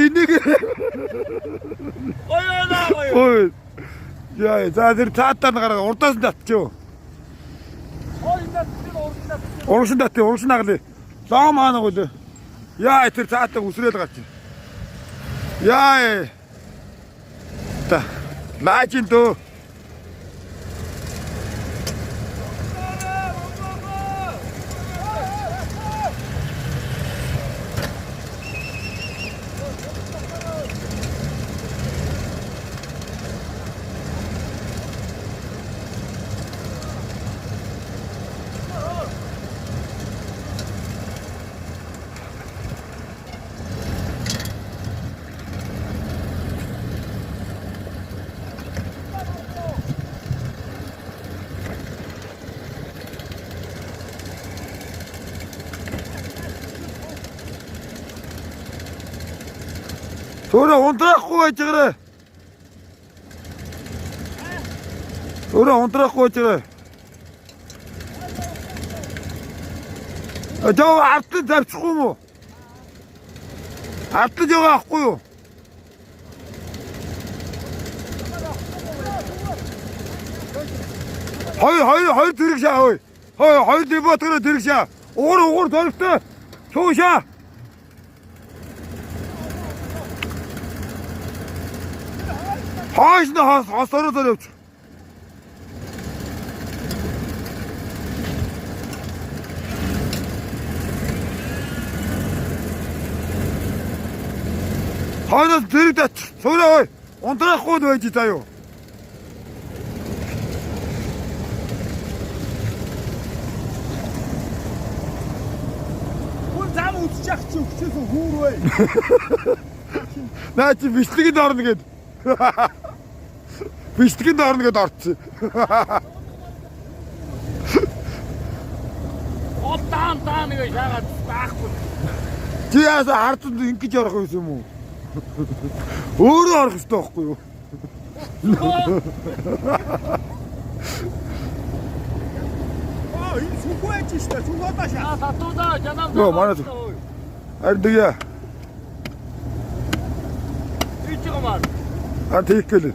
энийг. Ой. Яа, за тэр цаатаа гараа урдаас нь татчихё. Урагшин татчих, урагшин наглаа. Лоо маанаг үлээ. Яа, тэр цаатаа үсрээл гарч. Яа. Та. Лаачин дөө. Өөрөө унтраахгүй байж байгаарэ. Өөрөө унтраахгүй байж байгаарэ. Жоо артлан тавьчихгүй юм уу? Артлан жоо авахгүй юу? Хоёр зэрэг шаа хой. Хоёр либотроо зэрэг шаа. Уур толтой. Шууша. Хойш нь хосороо явууч. Хойноос зэрэг тач. Суурай. Унтраахгүй байж заяа. Хүн зам үтчих чи өгчөөсөн хүүрвэ. Наа чи бичлэгэнд орно гээд. Бичлэгэнд орно гээд орцсон. Даан нэг шаагаад байхгүй. Чи яасан хардсан ингэж орох юм уу? Өөрөө орох хэрэгтэй байхгүй юу? Энэ сүхвэж штэ сүхвэж шаа. Татуудаа жанаа. Нөө манай. Ардия. Ичгэмар. Антикэл.